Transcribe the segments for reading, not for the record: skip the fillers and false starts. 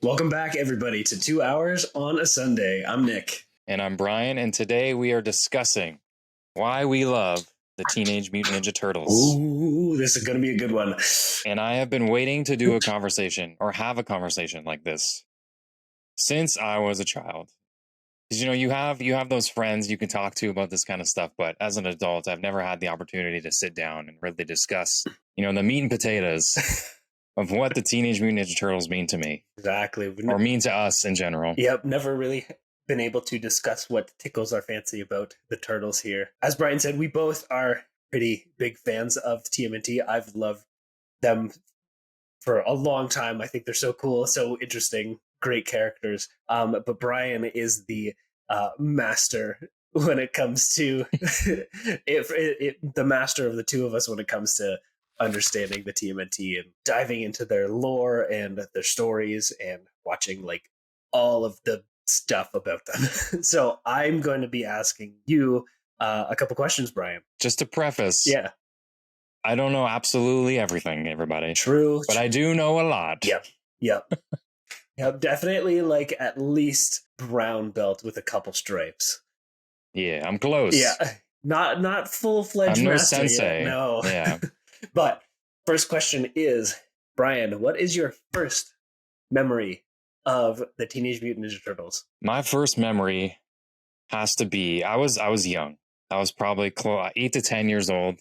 Welcome back, everybody, to 2 Hours on a Sunday. I'm Nick. And I'm Brian, and today we are discussing why we love the Teenage Mutant Ninja Turtles. Ooh, this is going to be a good one. And I have been waiting to do a conversation, or have a conversation like this, since I was a child. Because, you have those friends you can talk to about this kind of stuff, but as an adult, I've never had the opportunity to sit down and really discuss, the meat and potatoes of what the Teenage Mutant Ninja Turtles mean to me. Exactly. Or mean to us in general. Yep, never really been able to discuss what tickles our fancy about the Turtles here. As Brian said, we both are pretty big fans of TMNT. I've loved them for a long time. I think they're so cool, so interesting, great characters. But Brian is the master when it comes to the master of the two of us when it comes to understanding the TMNT and diving into their lore and their stories and watching like all of the stuff about them. So I'm going to be asking you a couple questions, Brian. Just to preface, yeah, I don't know absolutely everything, everybody. True. But I do know a lot. Yep. Definitely like at least brown belt with a couple stripes. Yeah, I'm close. Yeah, not full-fledged I'm no master sensei. yet, no. Yeah. But first question is, Brian, what is your first memory of the Teenage Mutant Ninja Turtles? My first memory has to be, I was young. I was probably 8 to 10 years old,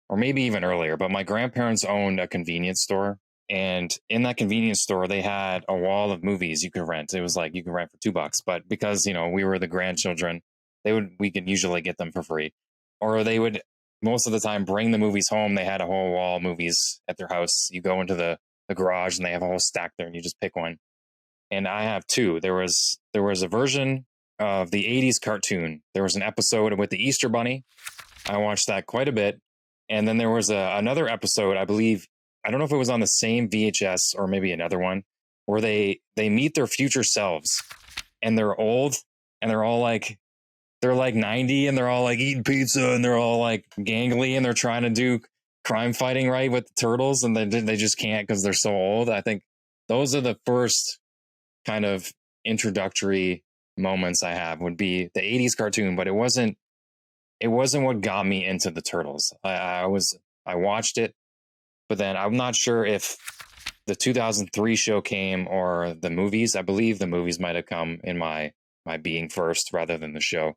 or maybe even earlier, but my grandparents owned a convenience store. And in that convenience store, they had a wall of movies you could rent. It was like you could rent for $2, but because, we were the grandchildren, we could usually get them for free. Or they would most of the time bring the movies home. They had a whole wall of movies at their house. You go into the garage and they have a whole stack there and you just pick one. And I have two. There was a version of the 80s cartoon. There was an episode with the Easter Bunny. I watched that quite a bit. And then there was another episode, I believe, I don't know if it was on the same VHS or maybe another one, where they meet their future selves and they're old and they're like 90 and they're all like eating pizza and they're all like gangly and they're trying to do crime fighting right with the turtles and they just can't because they're so old. I think those are the first kind of introductory moments I have would be the 80s cartoon, but it wasn't what got me into the Turtles. I watched it, but then I'm not sure if the 2003 show came or the movies. I believe the movies might have come in my being first rather than the show.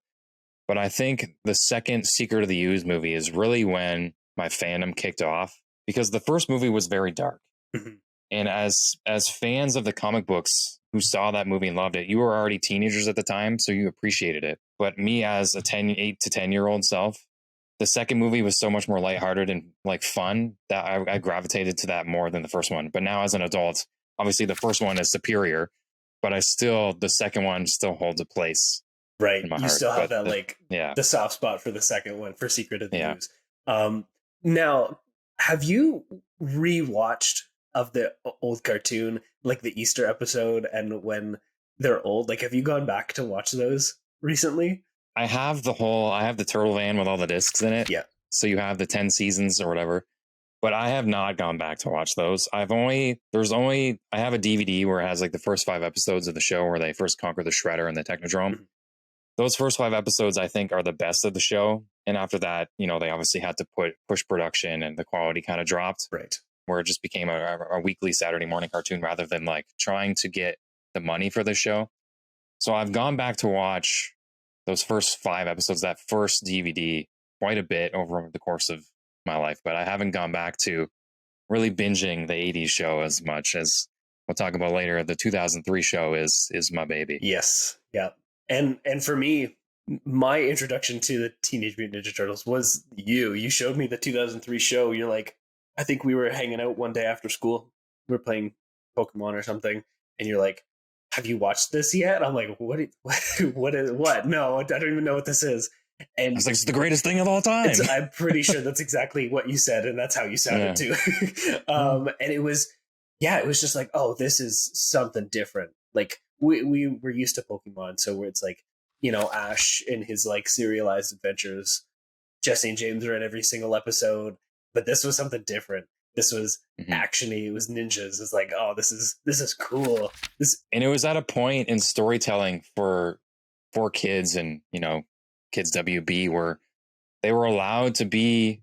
But I think the second Secret of the Ooze movie is really when my fandom kicked off, because the first movie was very dark. Mhm. And as fans of the comic books who saw that movie and loved it, you were already teenagers at the time, so you appreciated it. But me as a 8 to 10-year-old self, the second movie was so much more lighthearted and like fun that I gravitated to that more than the first one. But now as an adult, obviously the first one is superior, but the second one still holds a place. Right. In my You heart. still have But the soft spot for the second one, for Secret of the Yeah. Ooze. Now, have you rewatched of the old cartoon, like the Easter episode and when they're old? Like, have you gone back to watch those recently? I have the Turtle Van with all the discs in it. Yeah. So you have the 10 seasons or whatever. But I have not gone back to watch those. I have a DVD where it has like the first 5 episodes of the show where they first conquer the Shredder and the Technodrome. Mhm. Those first 5 episodes, I think, are the best of the show. And after that, they obviously had to push production and the quality kind of dropped. Right. Where it just became a weekly Saturday morning cartoon rather than like trying to get the money for the show. So I've gone back to watch those first 5 episodes, that first DVD, quite a bit over the course of my life, but I haven't gone back to really binging the 80s show as much. As we'll talk about later. The 2003 show is my baby. Yes. Yeah. And for me, my introduction to the Teenage Mutant Ninja Turtles was you showed me the 2003 show. You're like, I think we were hanging out one day after school. We were playing Pokemon or something. And you're like, have you watched this yet? I'm like, what? No, I don't even know what this is. And It's like, it's the greatest thing of all time. I'm pretty sure that's exactly what you said. And that's how you sounded too. And it was just like, oh, this is something different. Like we were used to Pokemon. So where it's like, Ash in his like serialized adventures, Jesse and James are in every single episode, but this was something different. This was Mhm. actiony. It was ninjas. It's like, oh, this is cool. And it was at a point in storytelling for kids and, you know, kids WB where they were allowed to be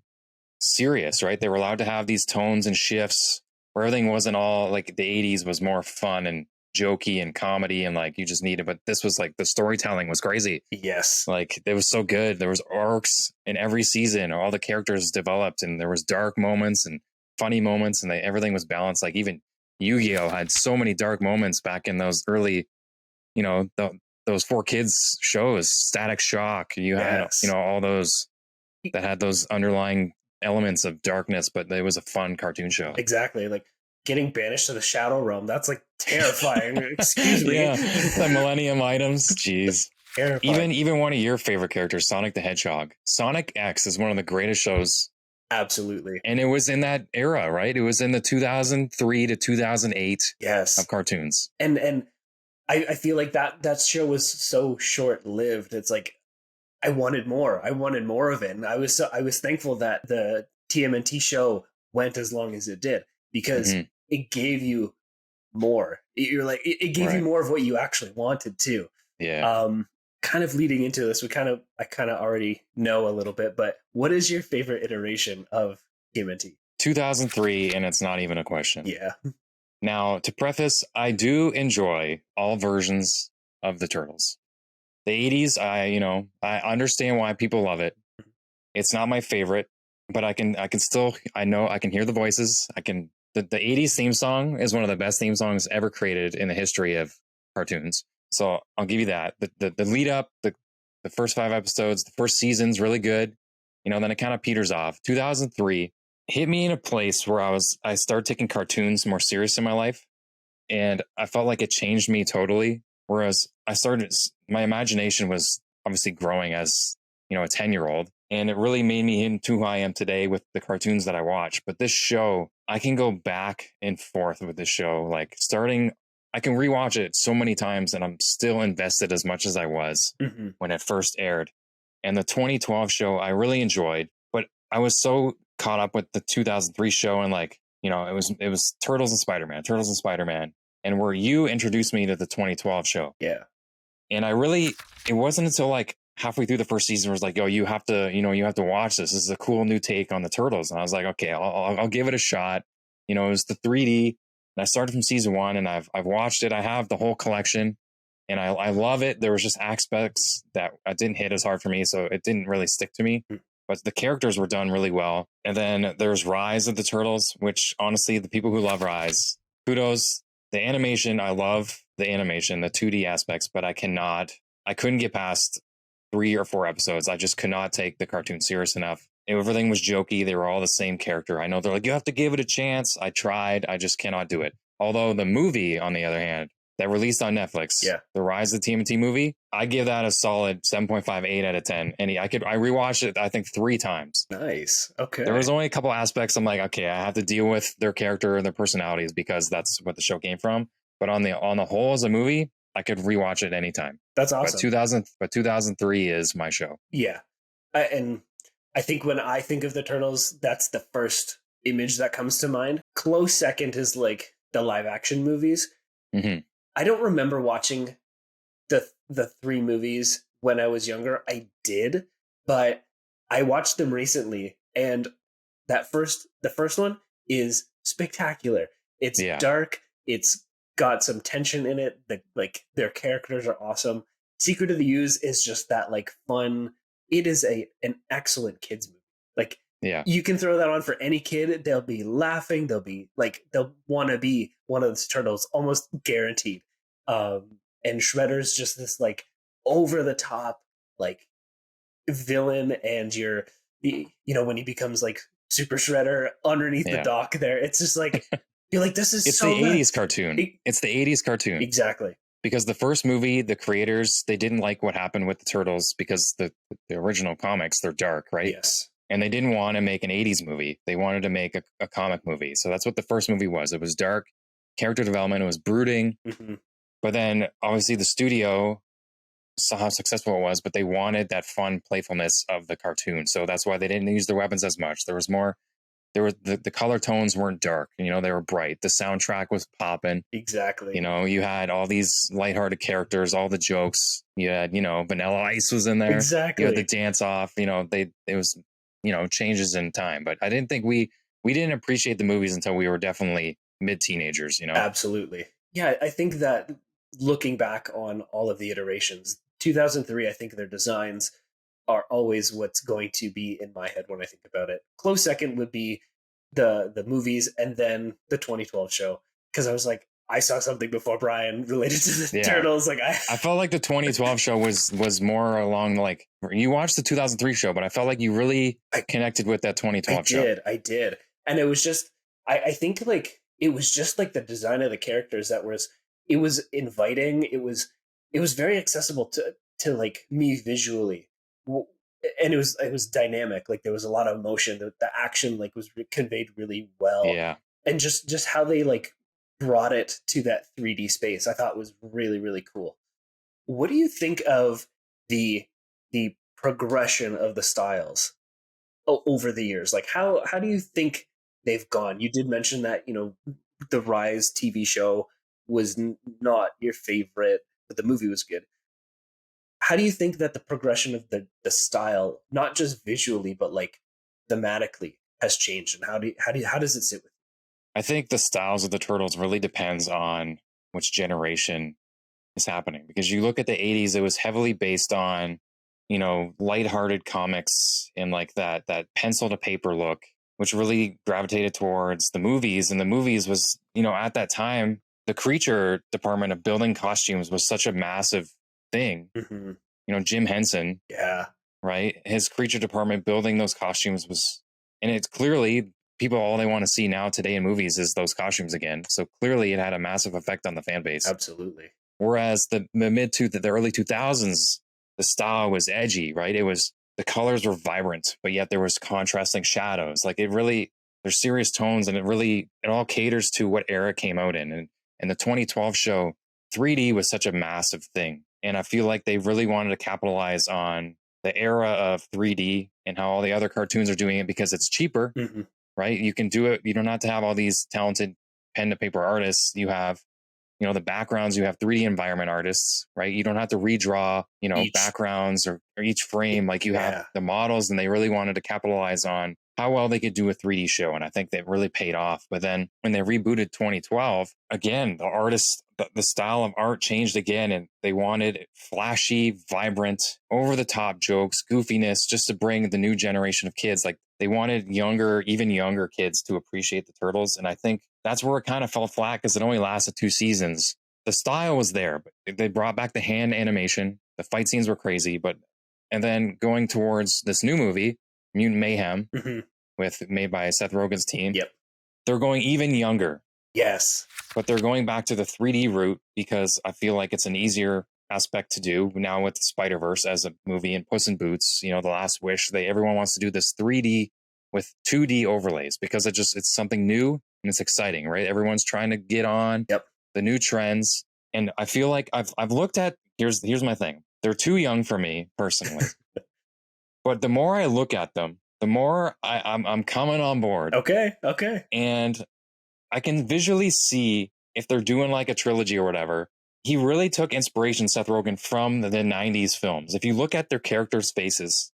serious, right? They were allowed to have these tones and shifts where everything wasn't all like the 80s was more fun and jokey and comedy and like you just needed, but this was like the storytelling was crazy. Yes. Like it was so good. There was arcs in every season. All the characters developed and there was dark moments and funny moments and everything was balanced. Like even Yu-Gi-Oh had so many dark moments back in those early, you know, those 4 Kids shows, Static Shock. You had, Yes. you know, all those that had those underlying elements of darkness, but it was a fun cartoon show. Exactly. Like getting banished to the Shadow Realm. That's like terrifying. Excuse me. Yeah, the Millennium items. Jeez. Terrifying. Even one of your favorite characters, Sonic the Hedgehog. Sonic X is one of the greatest shows. Absolutely. And it was in that era, right? It was in the 2003 to 2008 Yes. of cartoons. And I feel like that show was so short lived. It's like I wanted more. I wanted more of it. And I was thankful that the TMNT show went as long as it did because it gave you more. You're like it gave you more of what you actually wanted too. Yeah. Kind of leading into this, I kind of already know a little bit, but what is your favorite iteration of TMNT? 2003, and it's not even a question. Yeah. Now, to preface, I do enjoy all versions of the Turtles. The 80s, I understand why people love it. It's not my favorite, but I can still, I know I can hear the voices. The 80s theme song is one of the best theme songs ever created in the history of cartoons. So I'll give you that. The lead up, the first 5 episodes, the first season's really good. You know, then it kind of peters off. 2003 hit me in a place where I started taking cartoons more serious in my life. And I felt like it changed me totally. Whereas my imagination was obviously growing as, you know, a 10-year-old. And it really made me into who I am today with the cartoons that I watch. But this show, I can go back and forth with this show. Like I can rewatch it so many times and I'm still invested as much as I was when it first aired. And the 2012 show, I really enjoyed. But I was so caught up with the 2003 show and like, you know, it was Turtles and Spider-Man. And where you introduced me to the 2012 show. Yeah. And it wasn't until like halfway through the first season where it was like, yo, you have to watch this. This is a cool new take on the Turtles. And I was like, okay, I'll give it a shot. You know, it was the 3D. And I started from season 1 and I've watched it. I have the whole collection and I love it. There was just aspects that didn't hit as hard for me. So it didn't really stick to me. But the characters were done really well. And then there's Rise of the Turtles, which honestly, the people who love Rise, kudos. The animation, I love the animation, the 2D aspects, but I couldn't get past 3 or 4 episodes. I just could not take the cartoon serious enough. Everything was jokey. They were all the same character. I know they're like, you have to give it a chance. I tried. I just cannot do it. Although the movie, on the other hand, that released on Netflix, the Rise of the TMNT movie, I give that a solid 7.58 out of 10. And I rewatched it, I think 3 times. Nice. Okay. There was only a couple aspects I'm like, okay, I have to deal with their character and their personalities because that's what the show came from. But on the whole as a movie, I could rewatch it anytime. That's awesome. But 2003 is my show. Yeah. And I think when I think of the Turtles, that's the first image that comes to mind. Close second is like the live action movies. I don't remember watching the 3 movies when I was younger. I did, but I watched them recently, and the first one is spectacular. It's dark. It's got some tension in it. Their characters are awesome. Secret of the Ooze is just that like fun. It is an excellent kids movie. Like you can throw that on for any kid. They'll be laughing. They'll want to be one of the turtles, almost guaranteed. And Shredder's just this like over the top like villain, and when he becomes like Super Shredder underneath the dock there, it's just like you're like, this is it's so the 80s cartoon. It's the 80s cartoon. Exactly. Because the first movie, the creators, they didn't like what happened with the Turtles because the original comics, they're dark, right? Yes. And they didn't want to make an 80s movie. They wanted to make a comic movie. So that's what the first movie was. It was dark, character development, it was brooding. But then obviously the studio saw how successful it was, but they wanted that fun playfulness of the cartoon. So that's why they didn't use their weapons as much. There was more there were the color tones weren't dark, you know, they were bright. The soundtrack was popping. Exactly. You know, you had all these lighthearted characters, all the jokes. You had, you know, Vanilla Ice was in there. Exactly. You had the dance off. You know, it was, you know, changes in time. But I didn't think we didn't appreciate the movies until we were definitely mid teenagers. You know, Absolutely. Yeah, I think that looking back on all of the iterations, 2003, I think their designs are always what's going to be in my head when I think about it. Close second would be the movies, and then the 2012 show, because I was like, I saw something before Brian related to the Turtles. Like I felt like the 2012 show was more along like, you watched the 2003 show, but I felt like you really connected with that 2012 show. I did, and it was just I think like it was just like the design of the characters that was, it was inviting. It was very accessible to like me visually, and it was dynamic. Like there was a lot of emotion. The action like was conveyed really well. Yeah, and just how they like brought it to that 3D space, I thought was really, really cool. What do you think of the progression of the styles over the years? Like how do you think they've gone? You did mention that, you know, the Rise TV show was not your favorite, but the movie was good. How do you think that the progression of the style, not just visually but like thematically, has changed, and how does it sit with I think the styles of the Turtles really depends on which generation is happening, because you look at the 80s, it was heavily based on, you know, lighthearted comics and like that pencil to paper look, which really gravitated towards the movies. And the movies was, you know, at that time, the creature department of building costumes was such a massive thing. you? Mm-hmm. You know, Jim Henson, Yeah, right? His creature department building those costumes was, and it's clearly people, all they want to see now today in movies is those costumes again. So clearly it had a massive effect on the fan base. absolutely. Whereas the early 2000s, the style was edgy, right? It was, the colors were vibrant, but yet there was contrasting shadows. Like it really, there's serious tones, and it all caters to what era it came out in. And the 2012 show, 3D was such a massive thing. And I feel like they really wanted to capitalize on the era of 3D and how all the other cartoons are doing it because it's cheaper, Mm-hmm. right? You can do it. You don't have to have all these talented pen to paper artists. You have, you know, the backgrounds, you have 3D environment artists, right? You don't have to redraw, you know, backgrounds or each frame. Like you have the models, and they really wanted to capitalize on how well they could do a 3D show. And I think that really paid off. But then when they rebooted 2012, again, the artists, the style of art changed again, and they wanted flashy, vibrant, over the top jokes, goofiness, just to bring the new generation of kids. Like they wanted even younger kids to appreciate the Turtles. And I think that's where it kind of fell flat, because it only lasted 2 seasons. The style was there, but they brought back the hand animation. The fight scenes were crazy, and then going towards this new movie, Mutant Mayhem, made by Seth Rogen's team. Yep. They're going even younger. Yes. But they're going back to the 3D route because I feel like it's an easier aspect to do now with Spider-Verse as a movie, and Puss in Boots, you know, The Last Wish. Everyone wants to do this 3D with 2D overlays because it's something new and it's exciting, right? Everyone's trying to get on the new trends. And I feel like I've looked at, here's my thing. They're too young for me personally. But the more I look at them, the more I'm coming on board. Okay. And I can visually see if they're doing like a trilogy or whatever. He really took inspiration, Seth Rogen, from the 90s films. If you look at their characters' faces,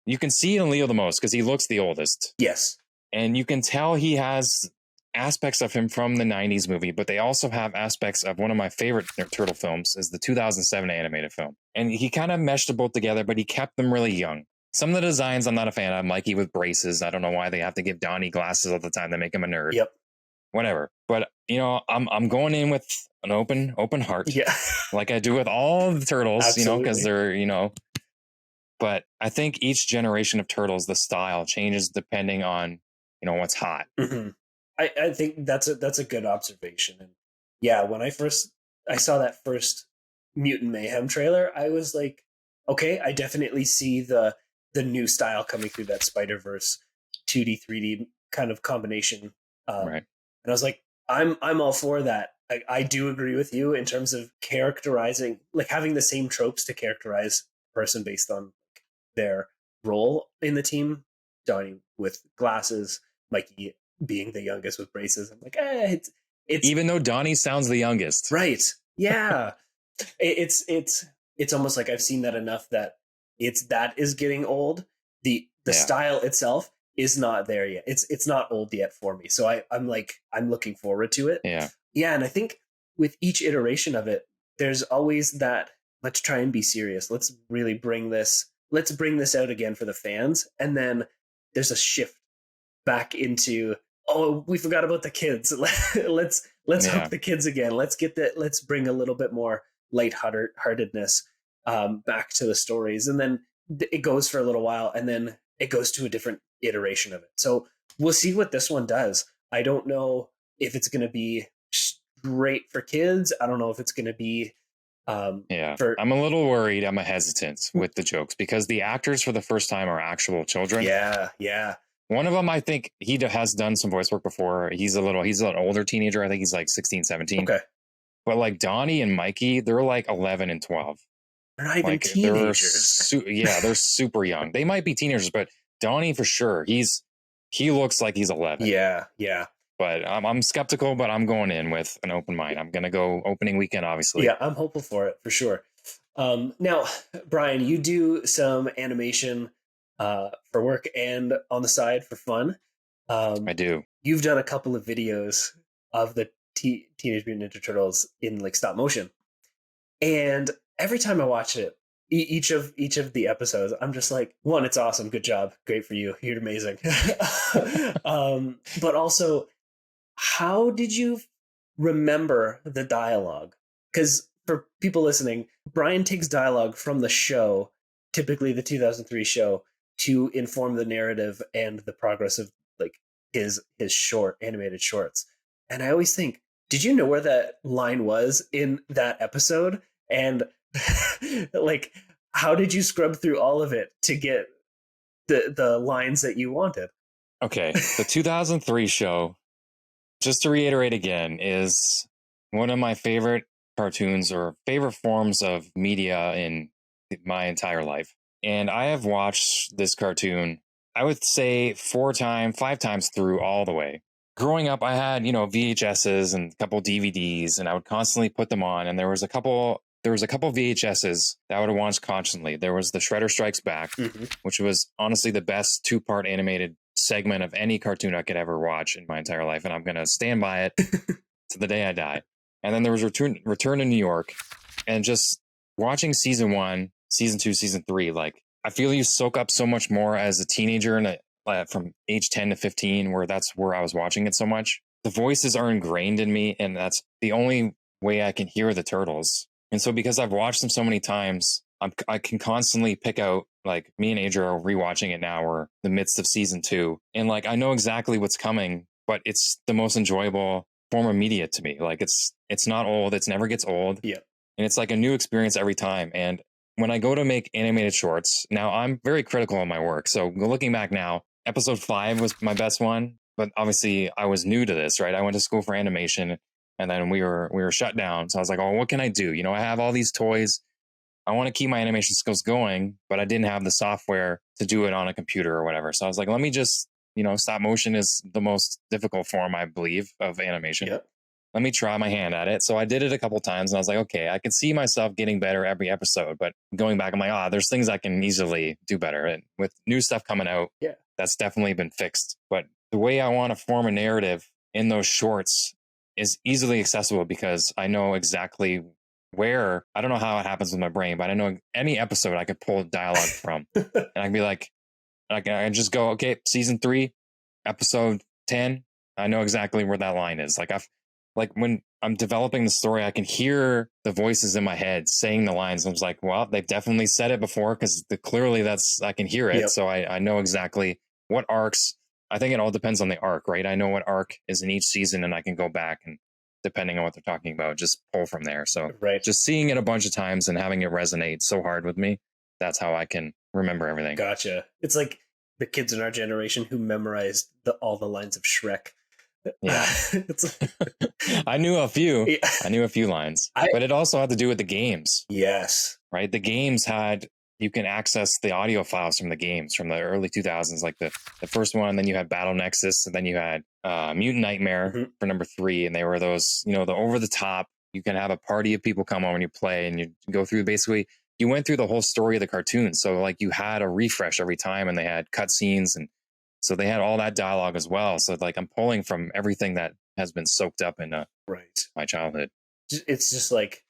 you can see it in Leo the most because he looks the oldest. Yes. And you can tell he has aspects of him from the 90s movie, but they also have aspects of one of my favorite Turtle films, is the 2007 animated film. And he kind of meshed them both together, but he kept them really young. Some of the designs I'm not a fan of. Mikey with braces. I don't know why they have to give Donnie glasses all the time to make him a nerd. Yep. Whatever. But you know, I'm going in with an open heart. Yeah. Like I do with all the Turtles, Absolutely. you know, because they're, you know. But I think each generation of Turtles, the style changes depending on, you know, what's hot. Mm-hmm. I think that's a good observation. And yeah, when I saw that first Mutant Mayhem trailer, I was like, okay, I definitely see the new style coming through, that Spider-Verse 2D 3D kind of combination. Right. And I was like, I'm all for that. I do agree with you in terms of characterizing, like having the same tropes to characterize a person based on their role in the team. Donnie with glasses, Mikey being the youngest with braces. I'm like, it's even though Donnie sounds the youngest. Right. Yeah. It's almost like I've seen that enough that that is getting old. The style itself is not there yet. It's not old yet for me. So I'm looking forward to it. Yeah. Yeah, and I think with each iteration of it, there's always that, let's try and be serious. Let's bring this out again for the fans. And then there's a shift back into, oh, we forgot about the kids. Let's hook the kids again. Let's bring a little bit more lightheartedness back to the stories. And then it goes for a little while, and then it goes to a different iteration of it. So we'll see what this one does. I don't know if it's going to be straight for kids. I don't know if it's going to be I'm a little worried. I'm hesitant with the jokes because the actors for the first time are actual children. Yeah. One of them, I think he has done some voice work before. He's an older teenager. I think he's like 16, 17. Okay. But like Donnie and Mikey, they're like 11 and 12. They're not even teenagers. They're super young. They might be teenagers, but Donnie for sure. He looks like he's 11. Yeah. But I'm skeptical, but I'm going in with an open mind. I'm going to go opening weekend, obviously. Yeah, I'm hopeful for it, for sure. Now, Brian, you do some animation for work and on the side for fun. I do. You've done a couple of videos of the Teenage Mutant Ninja Turtles in like stop motion. And every time I watch it, each of the episodes, I'm just like, one, it's awesome. Good job. Great for you. You're amazing. But also, how did you remember the dialogue? Because for people listening, Brian takes dialogue from the show, typically the 2003 show, to inform the narrative and the progress of like his short animated shorts. And I always think, did you know where that line was in that episode? And like, how did you scrub through all of it to get the lines that you wanted? Okay, the 2003 show, just to reiterate again, is one of my favorite cartoons or favorite forms of media in my entire life. And I have watched this cartoon, I would say 5 times through all the way. Growing up, I had, VHSs and a couple DVDs, and I would constantly put them on. And there was a couple VHSs that I would watch constantly. There was the Shredder Strikes Back, which was honestly the best 2-part animated segment of any cartoon I could ever watch in my entire life. And I'm going to stand by it to the day I die. And then there was Return to New York, and just watching season 1, season 2, season 3, like I feel you soak up so much more as a teenager and from age 10 to 15, where that's where I was watching it so much. The voices are ingrained in me, and that's the only way I can hear the Turtles. And so because I've watched them so many times, I can constantly pick out, like me and Adria are rewatching it now. We're in the midst of season 2. And like, I know exactly what's coming, but it's the most enjoyable form of media to me. Like it's not old. It never gets old. Yeah. And it's like a new experience every time. And when I go to make animated shorts, now I'm very critical of my work. So looking back now, episode 5 was my best one, but obviously I was new to this, right? I went to school for animation, and then we were shut down. So I was like, oh, what can I do? I have all these toys. I want to keep my animation skills going, but I didn't have the software to do it on a computer or whatever. So I was like, let me just, stop motion is the most difficult form, I believe, of animation. Yep. Let me try my hand at it. So I did it a couple times, and I was like, okay, I can see myself getting better every episode, but going back, I'm like, there's things I can easily do better. And with new stuff coming out, that's definitely been fixed. But the way I want to form a narrative in those shorts is easily accessible, because I know exactly where, I don't know how it happens with my brain, but I know any episode I could pull dialogue from. And I can be like, I can just go, okay, season 3, episode 10. I know exactly where that line is. Like when I'm developing the story, I can hear the voices in my head saying the lines. I was like, well, they've definitely said it before, because clearly I can hear it. Yep. So I know exactly what arcs. I think it all depends on the arc, right? I know what arc is in each season, and I can go back and, depending on what they're talking about, just pull from there. So just seeing it a bunch of times and having it resonate so hard with me, that's how I can remember everything. Gotcha. It's like the kids in our generation who memorized all the lines of Shrek. Yeah. I knew a few. Yeah. I knew a few lines, but it also had to do with the games. Yes. Right. The games had you can access the audio files from the games from the early 2000s, like the first one. Then you had Battle Nexus, and then you had Mutant Nightmare for number 3, and they were those, you know, the over the top. You can have a party of people come on when you play, and you go through basically. You went through the whole story of the cartoon, so like you had a refresh every time, and they had cutscenes, and so they had all that dialogue as well. So like I'm pulling from everything that has been soaked up in Right. my childhood. It's just like,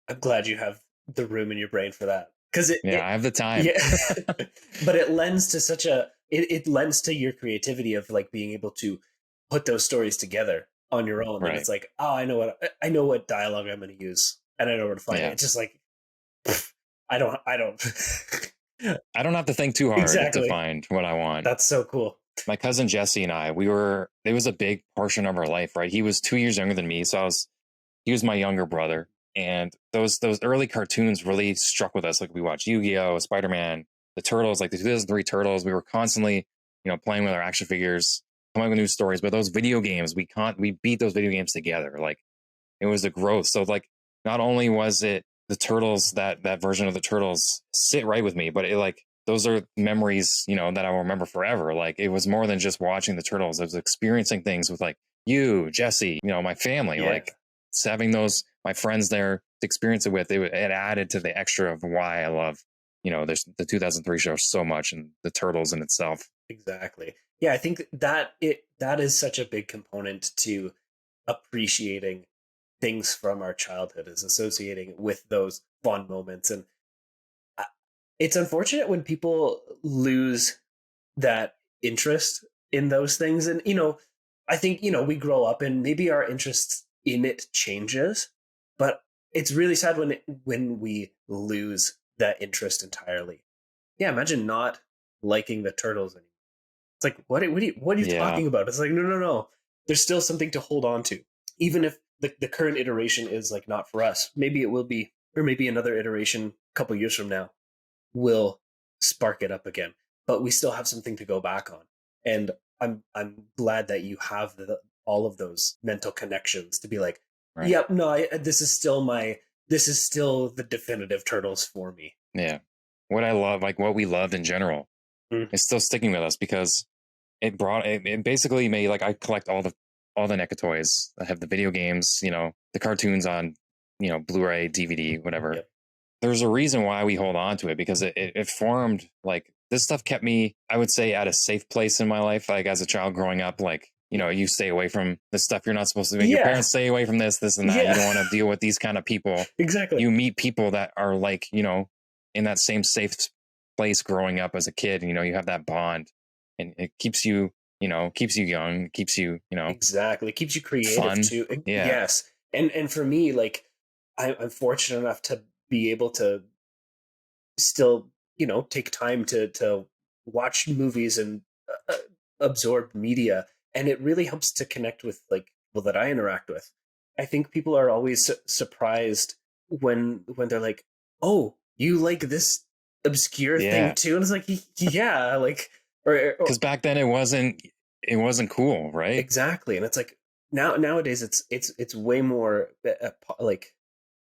I'm glad you have the room in your brain for that, because I have the time. Yeah, but it lends to such a it lends to your creativity of like being able to put those stories together on your own. Right. And it's like, oh, I know what dialogue I'm going to use, and I know where to find it. It's just like, I don't I don't have to think too hard to find what I want. That's so cool. My cousin Jesse and I, it was a big portion of our life, right? He was 2 years younger than me, so he was my younger brother. And those early cartoons really struck with us. Like we watched Yu-Gi-Oh!, Spider-Man, the Turtles, like the 2003 Turtles. We were constantly, you know, playing with our action figures, coming up with new stories. But those video games, we beat those video games together. Like it was a growth. So like not only was it the Turtles, that version of the Turtles sit right with me, but it like those are memories, you know, that I will remember forever. Like it was more than just watching the Turtles. I was experiencing things with like you, Jesse, you know, my family, like having those, my friends there to experience it with, it added to the extra of why I love, you know, there's the 2003 show so much, and the Turtles in itself. Exactly. Yeah, I think that is such a big component to appreciating things from our childhood, is associating with those fond moments. And it's unfortunate when people lose that interest in those things. And, you know, I think, you know, we grow up and maybe our interest in it changes, but it's really sad when we lose that interest entirely. Yeah, imagine not liking the Turtles anymore. It's like, what are you talking about? It's like, no. There's still something to hold on to. Even if the current iteration is like not for us, maybe it will be, or maybe another iteration a couple years from now will spark it up again. But we still have something to go back on. And I'm glad that you have all of those mental connections to be like, yep, no, this is still the definitive Turtles for me. Yeah. What I love, like what we loved in general, is still sticking with us, because it basically made, like, I collect all the NECA toys. I have the video games, you know, the cartoons on, you know, Blu-ray, DVD, whatever. Yep. There's a reason why we hold on to it, because it formed, like, this stuff kept me, I would say, at a safe place in my life. Like as a child growing up, like, you know, you stay away from the stuff you're not supposed to do. Your parents stay away from this and that. You don't want to deal with these kind of people. Exactly. You meet people that are like, you know, in that same safe place growing up as a kid. You know, you have that bond, and it keeps you, you know, keeps you young, keeps you, you know, exactly, keeps you creative fun. too. Yes. And for me, like, I'm fortunate enough to be able to still, you know, take time to watch movies and absorb media, and it really helps to connect with like people that I interact with. I think people are always surprised when they're like, "Oh, you like this obscure thing too?" And it's like, yeah, like, because back then it wasn't cool, right? Exactly. And it's like nowadays it's way more like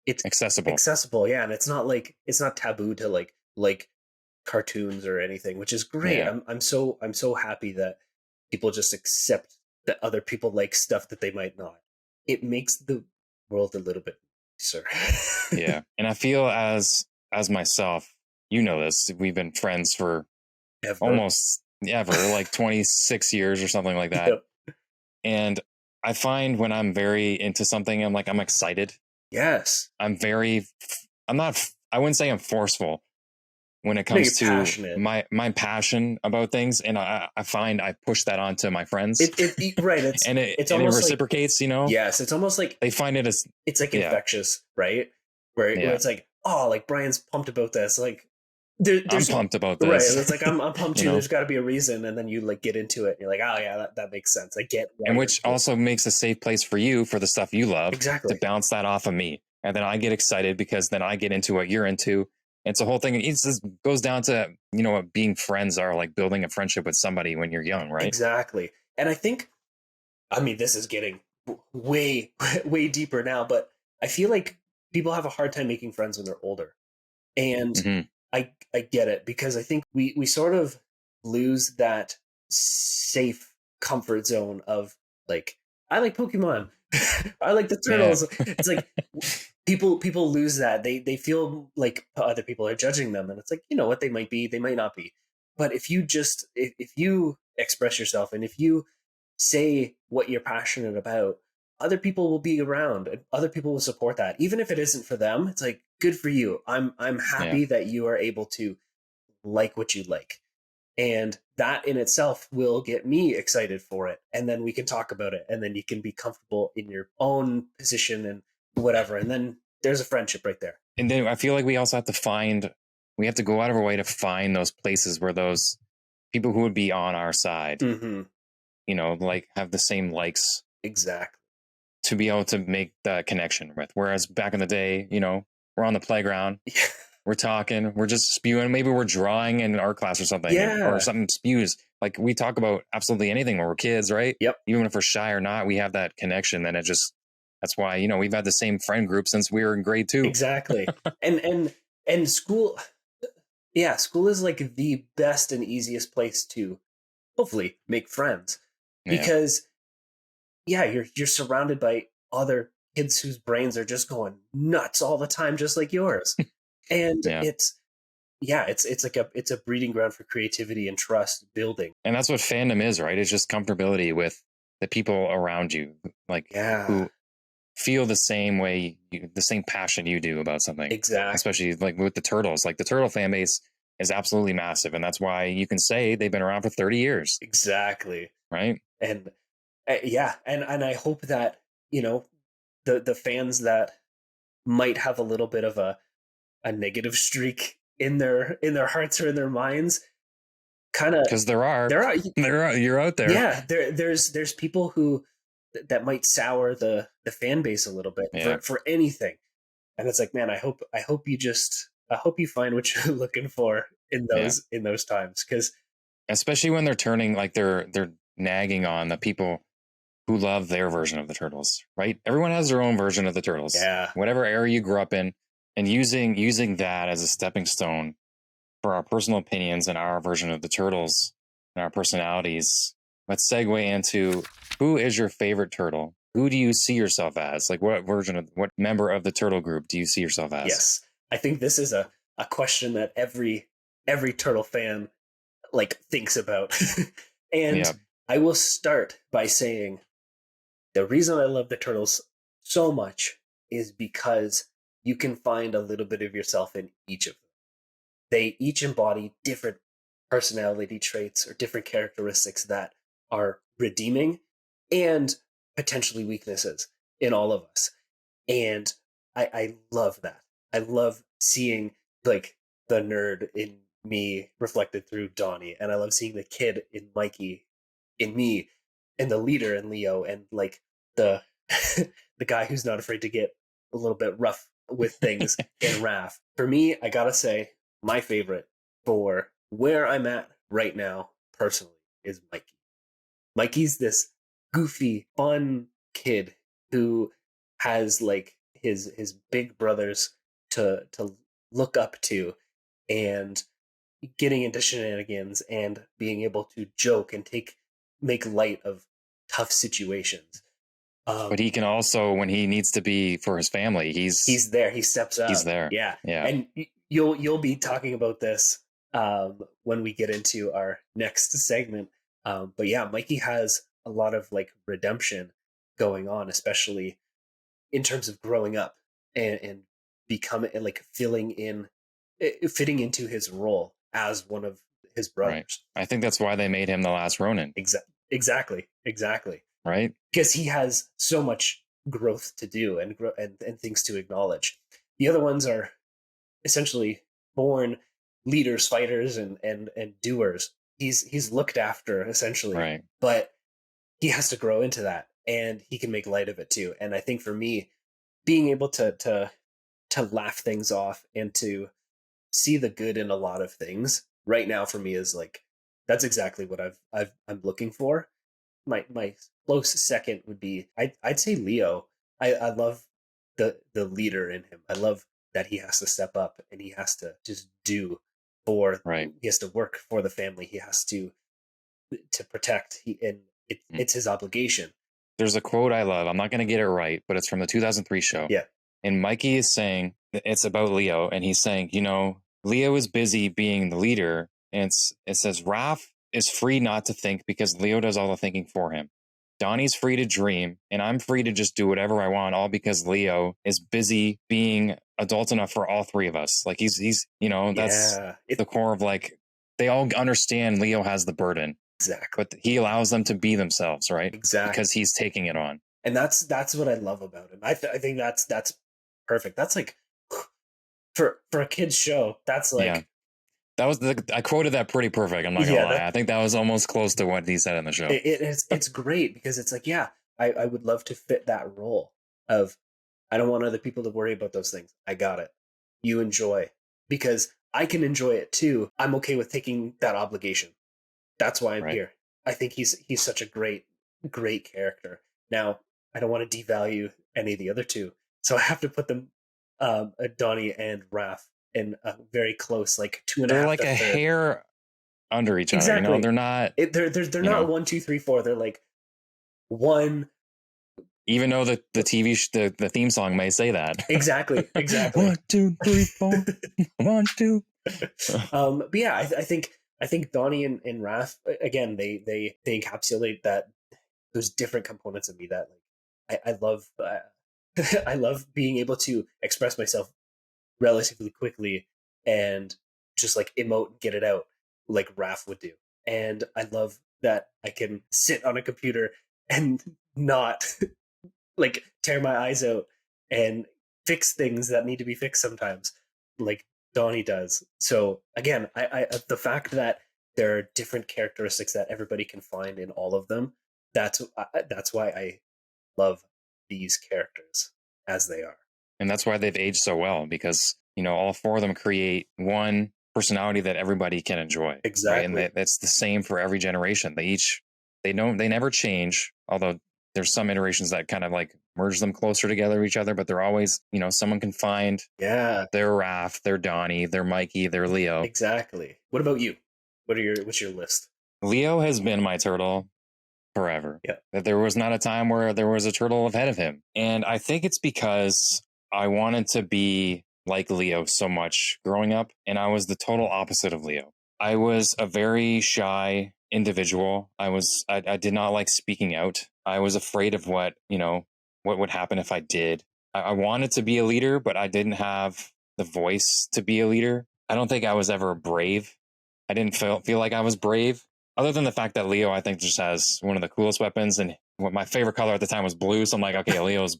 it's accessible, yeah. And it's not taboo to like cartoons or anything, which is great. I'm so happy that people just accept that other people like stuff that they might not. It makes the world a little bit nicer. Yeah. And I feel as myself, you know this, we've been friends for almost ever, like 26 years or something like that. Yep. And I find when I'm very into something, I'm excited. Yes. I wouldn't say I'm forceful when it comes to passionate. my passion about things. And I find I push that onto my friends. Right. It reciprocates, like, you know? Yes. It's almost like they find it as, it's like infectious, right? Where it's like, oh, like Brian's pumped about this. Like, I'm pumped about this. Right. It's like, I'm pumped too. There's got to be a reason. And then you like get into it and you're like, oh yeah, that makes sense. I get. And which also makes a safe place for you for the stuff you love. Exactly. To bounce that off of me. And then I get excited because then I get into what you're into. It's a whole thing. It just goes down to, you know, what being friends are, like building a friendship with somebody when you're young, right? Exactly. And I think, I mean, this is getting way, way deeper now, but I feel like people have a hard time making friends when they're older. And I get it, because I think we sort of lose that safe comfort zone of like, I like Pokemon, I like the Yeah. Turtles. It's like people lose that. They feel like other people are judging them, and it's like, you know what, they might be, they might not be. But if you express yourself, and if you say what you're passionate about, other people will be around, and other people will support that, even if it isn't for them. It's like, good for you. I'm Yeah. happy that you are able to like what you like, and that in itself will get me excited for it, and then we can talk about it, and then you can be comfortable in your own position and whatever, and then there's a friendship right there. And then I feel like we also have to we have to go out of our way to find those places where those people who would be on our side, Mm-hmm. like have the same likes Exactly. to be able to make that connection with. Whereas back in the day, we're on the playground, we're talking, we're just spewing. Maybe we're drawing in art class or something, or Yeah. something spews. Like we talk about absolutely anything when we're kids, right? Yep. Even if we're shy or not, we have that connection. Then that's why, we've had the same friend group since we were in grade 2. Exactly. And school, yeah, school is like the best and easiest place to hopefully make friends, Yeah. because yeah, you're surrounded by other kids whose brains are just going nuts all the time, just like yours. And Yeah. it's like it's a breeding ground for creativity and trust building. And that's what fandom is, right? It's just comfortability with the people around you, like Yeah, who feel the same way, the same passion you do about something. exactly. Especially like with the Turtles, like the Turtle fan base is absolutely massive, and that's why you can say they've been around for 30 years, Exactly. right? And yeah, and I hope that, the fans that might have a little bit of a negative streak in their hearts or in their minds, kind of, Because there are, there are, you're out there. yeah, there's people who that might sour the fan base a little bit Yeah. for anything. And it's like, man, I hope you find what you're looking for in those times, because Especially when they're turning, like they're nagging on the people who love their version of the Turtles, right? Everyone has their own version of the Turtles, yeah, whatever era you grew up in, and using that as a stepping stone for our personal opinions and our version of the Turtles and our personalities. Let's segue into, who is your favorite turtle? Who do you see yourself as? Like, what member of the turtle group do you see yourself as? yes, I think this is a question that every turtle fan like thinks about. And Yeah. I will start by saying the reason I love the Turtles so much is because you can find a little bit of yourself in each of them. They each embody different personality traits or different characteristics that are redeeming and potentially weaknesses in all of us. And I love that. I love seeing like the nerd in me reflected through Donnie, and I love seeing the kid in Mikey in me, and the leader in Leo, and like the the guy who's not afraid to get a little bit rough with things in Raph. For me, I gotta say, my favorite for where I'm at right now personally is Mikey. Mikey's this goofy, fun kid who has like his big brothers to look up to, and getting into shenanigans and being able to joke and make light of tough situations. But he can also, when he needs to be for his family, He's there. He steps up. he's there. Yeah, Yeah. and you'll be talking about this when we get into our next segment. But yeah, Mikey has a lot of like redemption going on, especially in terms of growing up and becoming and like fitting into his role as one of his brothers. Right. I think that's why they made him the last Ronin. Exactly. Right. Because he has so much growth to do and things to acknowledge. The other ones are essentially born leaders, fighters, and doers. He's looked after essentially, Right. but he has to grow into that, and he can make light of it too. And I think for me, being able to laugh things off and to see the good in a lot of things right now for me is like, that's exactly what I'm looking for. My close second would be, I'd say Leo. I love the leader in him. I love that he has to step up and he has to just do for, Right. he has to work for the family. He has to protect, and it's his obligation. There's a quote I love. I'm not going to get it right, but it's from the 2003 show. Yeah. And Mikey is saying, it's about Leo, and he's saying, Leo is busy being the leader. And it says, Raph is free not to think because Leo does all the thinking for him. Donnie's free to dream, and I'm free to just do whatever I want, all because Leo is busy being adult enough for all three of us. Like he's that's the core of like, they all understand Leo has the burden. Exactly. But he allows them to be themselves, right? Exactly. Because he's taking it on. And that's what I love about him. I think that's perfect. That's like, for a kid's show, that's like, yeah. That was I quoted that pretty perfect. I'm not gonna lie. I think that was almost close to what he said in the show. It's great because it's like, yeah, I would love to fit that role of, I don't want other people to worry about those things. I got it. You enjoy, because I can enjoy it too. I'm okay with taking that obligation. That's why I'm here. I think he's such a great character. Now, I don't want to devalue any of the other two, so I have to put them, Donnie and Raph, in a very close, like 2.5. They're like a hair under each other. Exactly. They're not. They're not 1, 2, 3, 4. They're like one. Even though the the theme song may say that. Exactly. 1, 2, 3, 4. 1, 2. But yeah, I think Donnie and Raph, again, they encapsulate those different components of me that, like, I love. I love being able to express myself relatively quickly and just like emote and get it out like Raph would do. And I love that I can sit on a computer and not like tear my eyes out and fix things that need to be fixed sometimes, like Donnie does. So again, I the fact that there are different characteristics that everybody can find in all of them, that's why I love these characters as they are. And that's why they've aged so well, because, all four of them create one personality that everybody can enjoy. Exactly. Right? And that's the same for every generation. They never change, although there's some iterations that kind of like merge them closer together to each other, but they're always, someone can find their Raph, their Donnie, their Mikey, their Leo. Exactly. What about you? What's your list? Leo has been my turtle forever. Yeah. There was not a time where there was a turtle ahead of him. And I think it's because I wanted to be like Leo so much growing up, and I was the total opposite of Leo. I was a very shy individual. I did not like speaking out. I was afraid of what would happen if I did. I wanted to be a leader, but I didn't have the voice to be a leader. I don't think I was ever brave. I didn't feel like I was brave. Other than the fact that Leo, I think, just has one of the coolest weapons, and what my favorite color at the time was blue. So I'm like, okay, Leo's.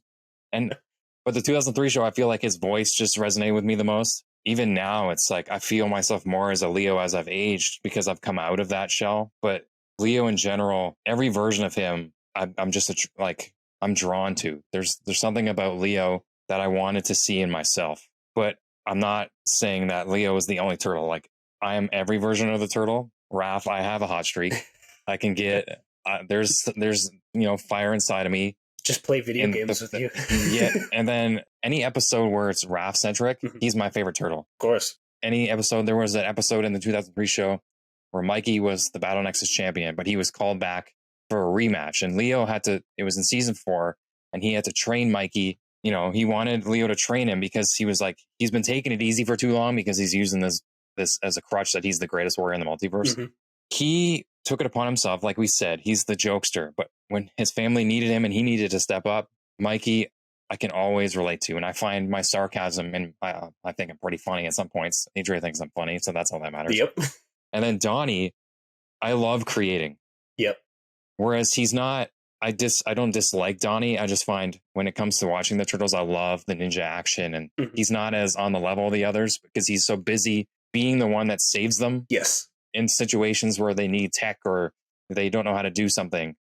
But the 2003 show, I feel like his voice just resonated with me the most. Even now, it's like I feel myself more as a Leo as I've aged because I've come out of that shell. But Leo in general, every version of him, I'm just I'm drawn to. There's something about Leo that I wanted to see in myself. But I'm not saying that Leo is the only turtle. Like, I am every version of the turtle. Raph, I have a hot streak. I can get there's fire inside of me. Just play video games with you. Yeah, and then any episode where it's Raph centric, he's my favorite turtle. Of course. Any episode, there was an episode in the 2003 show where Mikey was the Battle Nexus champion, but he was called back for a rematch, and Leo it was in season 4, and he had to train Mikey. He wanted Leo to train him because he was like, he's been taking it easy for too long because he's using this as a crutch that he's the greatest warrior in the multiverse. He took it upon himself, like we said, he's the jokester, but when his family needed him and he needed to step up, Mikey, I can always relate to, and I find my sarcasm, and I think I'm pretty funny at some points. Adria thinks I'm funny, so that's all that matters. Yep. And then Donnie, I love creating. Yep. Whereas he's not, I don't dislike Donnie. I just find when it comes to watching the Turtles, I love the ninja action, and he's not as on the level of the others because he's so busy being the one that saves them. Yes. In situations where they need tech or they don't know how to do something.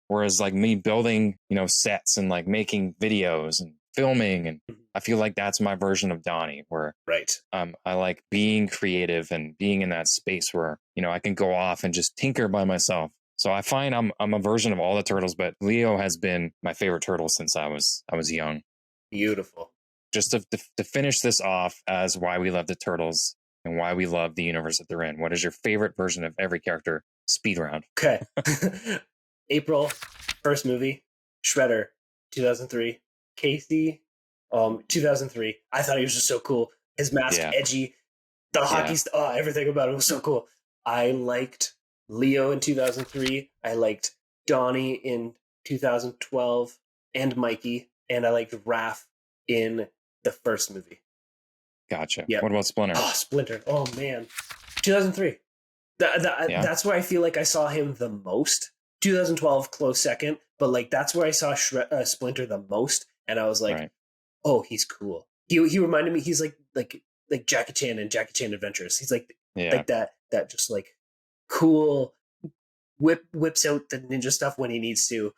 Whereas like me building, sets and like making videos and filming, and I feel like that's my version of Donnie, where I like being creative and being in that space where, I can go off and just tinker by myself. So I find I'm a version of all the turtles, but Leo has been my favorite turtle since I was young. Beautiful. just to finish this off as why we love the Turtles and why we love the universe that they're in. What is your favorite version of every character? Speed round. Okay. April, first movie. Shredder, 2003. Casey, 2003. I thought he was just so cool. His mask, edgy. The hockey, everything about it was so cool. I liked Leo in 2003. I liked Donnie in 2012 and Mikey. And I liked Raph in the first movie. Gotcha. Yep. What about Splinter? Oh, Splinter. Oh, man. 2003. That's where I feel like I saw him the most. 2012, close second. But like that's where I saw Splinter the most. And I was like, oh, he's cool. He reminded me, he's like Jackie Chan and Jackie Chan Adventures. He's like that just like cool whips out the ninja stuff when he needs to.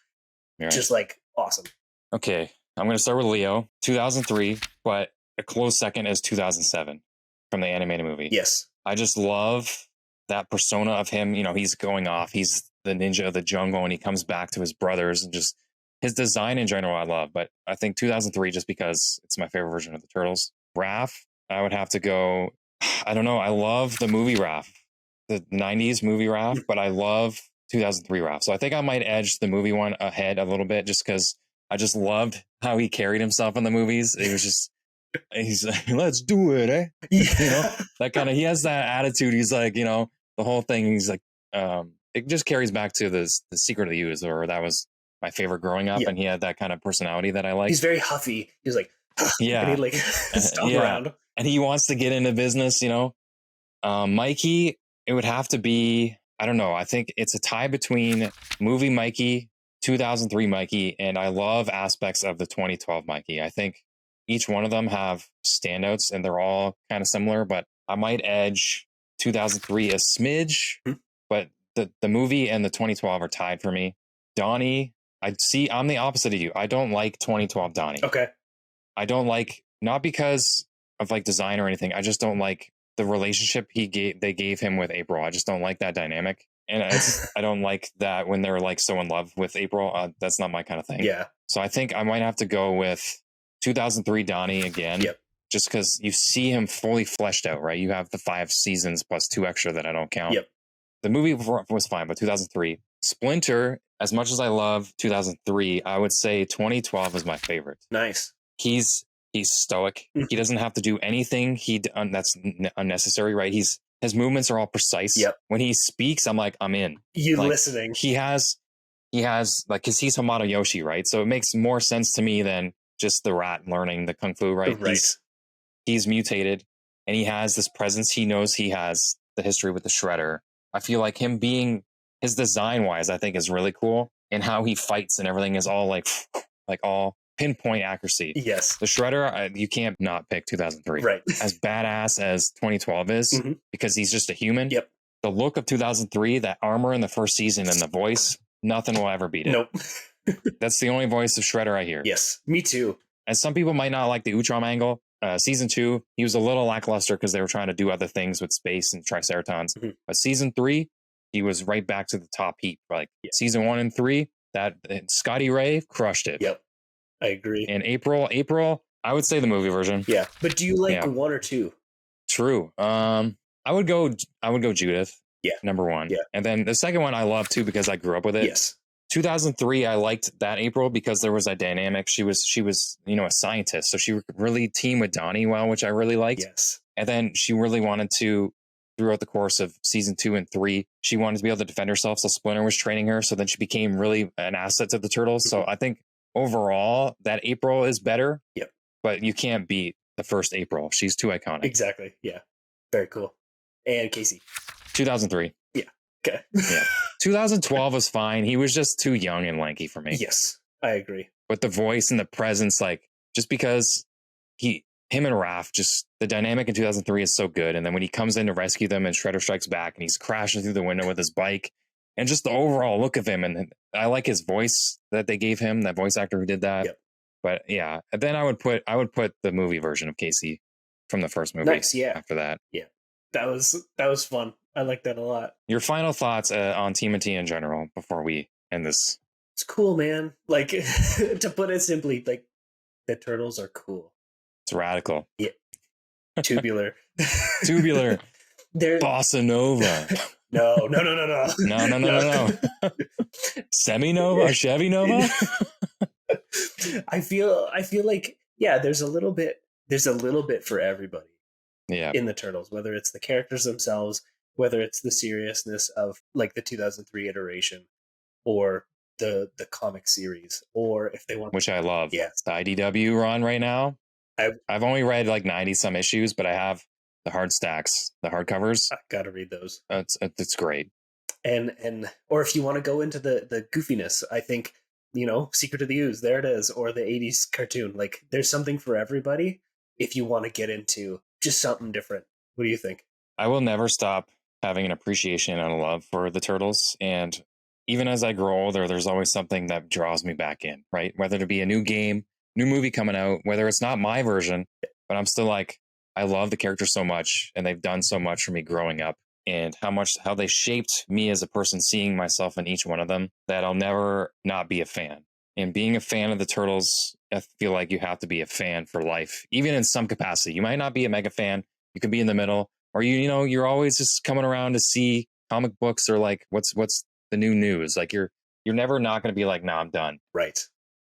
Just like awesome. Okay, I'm going to start with Leo, 2003, but a close second is 2007 from the animated movie. Yes. I just love that persona of him. You know, he's going off. He's the ninja of the jungle and he comes back to his brothers and just his design in general I love. But I think 2003 just because it's my favorite version of the Turtles. Raph, I would have to go, I don't know. I love the movie Raph, the 90s movie Raph, but I love 2003 Raph. So I think I might edge the movie one ahead a little bit just because I just loved how he carried himself in the movies. It was just, he's like, let's do it, eh? Yeah. You know, that kind of, he has that attitude. He's like, you know, the whole thing, he's like, it just carries back to the Secret of the Ooze, or that was my favorite growing up. And he had that kind of personality that I like. He's very huffy. He's like, yeah. And he'd like stomp around. And he wants to get into business, you know. Mikey, it would have to be, I don't know. I think it's a tie between movie Mikey, 2003 Mikey, and I love aspects of the 2012 Mikey. I think each one of them have standouts and they're all kind of similar, but I might edge 2003 a smidge, but the movie and the 2012 are tied for me. Donnie, I'm the opposite of you. I don't like 2012 Donnie. Okay. I don't like, not because of like design or anything. I just don't like the relationship they gave him with April. I just don't like that dynamic. And I don't like that when they're like so in love with April. That's not my kind of thing. Yeah. So I think I might have to go with 2003 Donnie again. Yep. Just because you see him fully fleshed out, right? You have the 5 seasons plus 2 extra that I don't count. Yep. The movie was fine, but 2003. Splinter, as much as I love 2003, I would say 2012 is my favorite. Nice. He's stoic. He doesn't have to do anything that's unnecessary, right? His movements are all precise. Yep. When he speaks, I'm like, I'm in. You like, listening. He has like, because he's Hamato Yoshi, right? So it makes more sense to me than just the rat learning the kung fu, right? He's mutated and he has this presence. He knows he has the history with the Shredder. I feel like him being, his design wise, I think is really cool. And how he fights and everything is all like all pinpoint accuracy. Yes. The Shredder, you can't not pick 2003. Right. As badass as 2012 is, because he's just a human. Yep. The look of 2003, that armor in the first season and the voice, nothing will ever beat it. Nope. That's the only voice of Shredder I hear. Yes, me too. And some people might not like the Utrom angle. Season 2, he was a little lackluster because they were trying to do other things with space and Triceratons. But season 3, he was right back to the top heap. Like season 1 and 3, that Scotty Ray crushed it. Yep, I agree. And April, I would say the movie version. Yeah, but do you like 1 or 2? True. I would go Judith. Yeah, number 1. Yeah, and then the second one I love too because I grew up with it. Yes. 2003, I liked that April because there was that dynamic. She was, you know, a scientist, so she really teamed with Donnie well, which I really liked. Yes. And then she really wanted to, throughout the course of season 2 and 3, she wanted to be able to defend herself. So Splinter was training her. So then she became really an asset to the Turtles. So I think overall that April is better. Yep. But you can't beat the first April. She's too iconic. Exactly. Yeah. Very cool. And Casey. 2003. Yeah. Okay. Yeah. 2012 was fine. He was just too young and lanky for me. Yes, I agree. But the voice and the presence, like, just because him and Raph, just the dynamic in 2003 is so good. And then when he comes in to rescue them and Shredder strikes back and he's crashing through the window with his bike and just the overall look of him. And I like his voice that they gave him, that voice actor who did that. Yep. But yeah, and then I would put the movie version of Casey from the first movie. Nice, yeah. After that. Yeah. That was fun. I like that a lot. Your final thoughts on TMNT in general before we end this? It's cool, man. Like, to put it simply, like, the Turtles are cool. It's radical. Yeah. Tubular. Tubular. There. Bossa Nova. No. No. Semi-Nova? A Chevy Nova? I feel like, yeah, there's a little bit for everybody. Yeah. In the Turtles, whether it's the characters themselves, whether it's the seriousness of like the 2003 iteration, or the comic series, or if they want, which I love. Yes. The IDW run right now. I've only read like 90 some issues, but I have the hard stacks, the hardcovers. I gotta read those. It's great. And or if you want to go into the goofiness, I think, Secret of the Ooze, there it is, or the 80s cartoon. Like, there's something for everybody if you want to get into just something different. What do you think? I will never stop having an appreciation and a love for the Turtles. And even as I grow older, there's always something that draws me back in, right? Whether it be a new game, new movie coming out, whether it's not my version, but I'm still like, I love the characters so much, and they've done so much for me growing up, and how they shaped me as a person, seeing myself in each one of them, that I'll never not be a fan. And being a fan of the Turtles, I feel like you have to be a fan for life, even in some capacity. You might not be a mega fan. You could be in the middle, or you're always just coming around to see comic books, or like what's the new news. Like you're never not going to be like, no, I'm done. Right.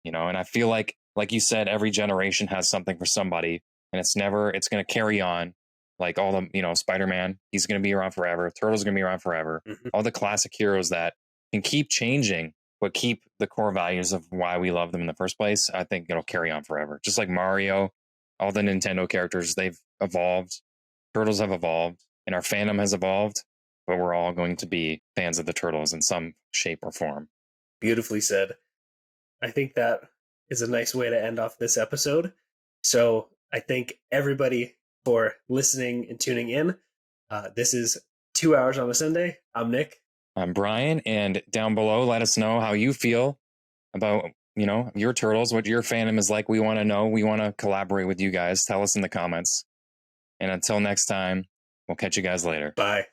And I feel like you said, every generation has something for somebody, and it's going to carry on. Like all the, Spider-Man, he's going to be around forever. Turtles are going to be around forever. Mm-hmm. All the classic heroes that can keep changing, but keep the core values of why we love them in the first place. I think it'll carry on forever. Just like Mario, all the Nintendo characters, they've evolved. Turtles have evolved, and our fandom has evolved, but we're all going to be fans of the Turtles in some shape or form. Beautifully said. I think that is a nice way to end off this episode. So I thank everybody for listening and tuning in. This is 2 Hours on a Sunday. I'm Nick. I'm Brian, and down below, let us know how you feel about, your Turtles, what your fandom is like. We want to know. We want to collaborate with you guys. Tell us in the comments. And until next time, we'll catch you guys later. Bye.